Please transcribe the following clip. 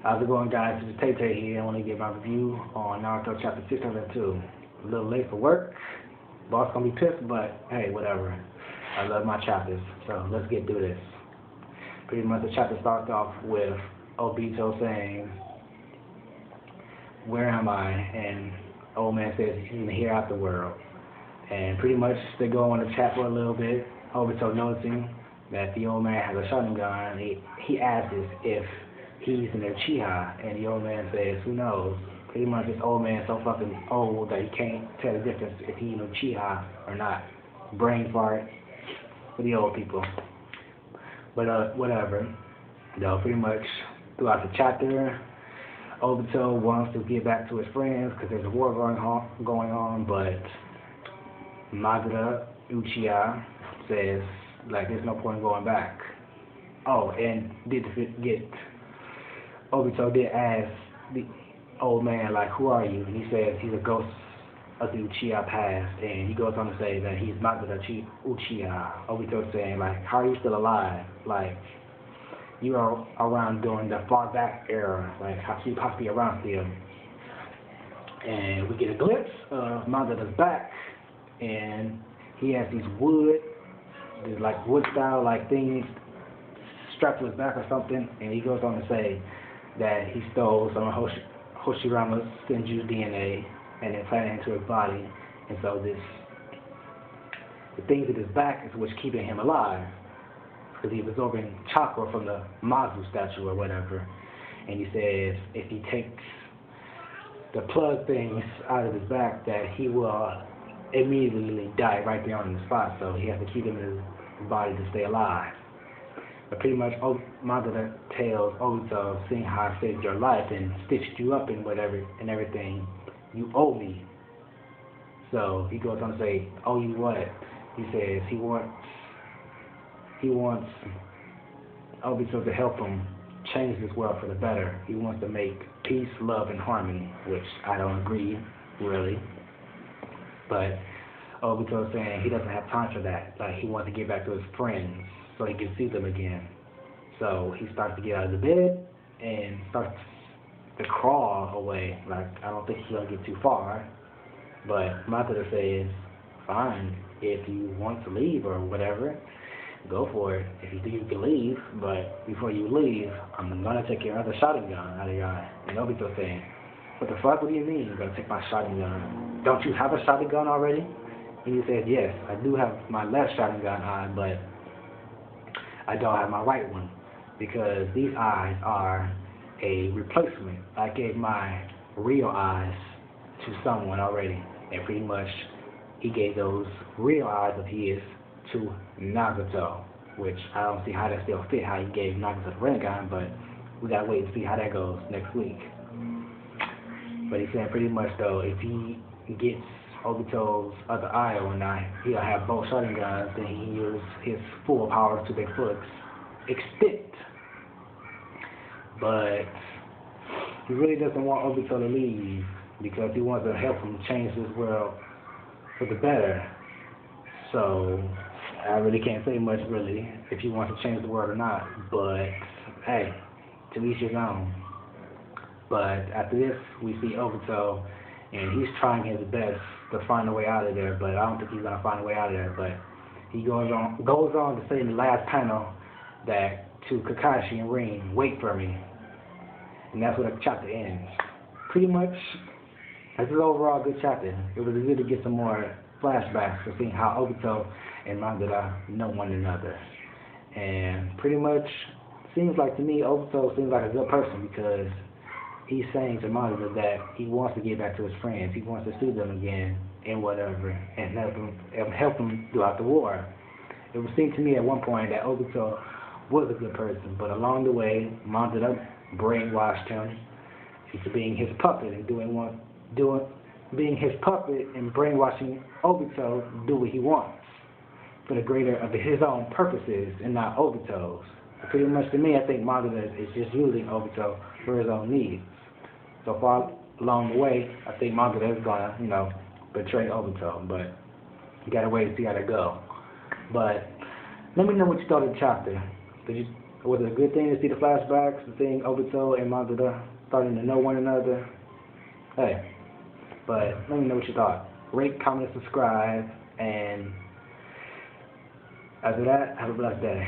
How's it going, guys? It's Tay here. I want to give my review on Naruto chapter 602. A little late for work. Boss gonna be pissed, but hey, whatever. I love my chapters, so let's get through this. Pretty much the chapter starts off with Obito saying, "Where am I?" And Old Man says he's in the hereafter world. And pretty much they go on the chat for a little bit. Obito noticing that the old man has a shotgun gun. He asks if he's in their Uchiha, and the old man says, who knows? Pretty much this old man's so fucking old that he can't tell the difference if he's in Uchiha or not. Brain fart for the old people. But whatever. Though pretty much throughout the chapter, Obito wants to get back to his friends because there's a war going on, but Madara Uchiha says, like, there's no point in going back. Oh, and did forget, Obito did ask the old man, like, who are you? And he says he's a ghost of the Uchiha past, and he goes on to say that he's not the Uchiha. Obito's saying, like, how are you still alive? Like, you are around during the far back era, like, how can you possibly be around still? And we get a glimpse of Madara's back, and he has these wood style like things strapped to his back or something, and he goes on to say that he stole some of Hoshirama's Senju DNA and implanted it into his body, and so the things in his back is what's keeping him alive, because he's absorbing chakra from the Mazu statue or whatever. And he says if he takes the plug things out of his back, that he will immediately die right there on the spot, so he has to keep him in his body to stay alive. But pretty much Madara tells Obito, seeing how I saved your life and stitched you up and whatever and everything, you owe me. So he goes on to say, owe you what? He says he wants Obito to help him change this world for the better. He wants to make peace, love, and harmony, which I don't agree, really. But Obito's saying he doesn't have time for that. Like, he wants to get back to his friends so he can see them again. So he starts to get out of the bed and starts to crawl away. Like, I don't think he's gonna get too far. But Madara says, fine, if you want to leave or whatever, go for it. If you think you can leave, but before you leave, I'm gonna take your other shotgun gun out of your eye. And Obito's saying, what the fuck? What do you mean you're gonna take my shotgun gun? Don't you have a shotgun gun already? And he said, yes, I do have my left shotgun gun eye, but I don't have my right one, because these eyes are a replacement. I gave my real eyes to someone already, and pretty much he gave those real eyes of his to Naruto, which I don't see how that still fit how he gave Naruto the Rinnegan, but we gotta wait and see how that goes next week. But he's saying pretty much though, if he gets Obito's other eye or not, he'll have both shotgun guns, then he can use his full power to their full extent. But he really doesn't want Obito to leave, because he wants to help him change this world for the better. So I really can't say much really if he wants to change the world or not, but hey, to each his own. But after this, we see Obito, and he's trying his best to find a way out of there, but I don't think he's gonna find a way out of there. But he goes on to say in the last panel that to Kakashi and Rin, wait for me, and that's where the chapter ends. Pretty much, this is overall a good chapter. It was good to get some more flashbacks to seeing how Obito and Madara know one another, and pretty much seems like to me Obito seems like a good person, because he's saying to Madara that he wants to get back to his friends. He wants to see them again and whatever, and help them throughout the war. It would seem to me at one point that Obito was a good person, but along the way, Madara brainwashed him into being his puppet and being his puppet and brainwashing Obito do what he wants for the greater of his own purposes and not Obito's. Pretty much to me, I think Madara is just using Obito for his own needs. So far along the way, I think Madara is gonna, betray Obito, but you gotta wait and see how that go. But let me know what you thought of the chapter. Was it a good thing to see the flashbacks, the thing Obito and Madara starting to know one another? Hey, but let me know what you thought. Rate, comment, subscribe, and after that, have a blessed day.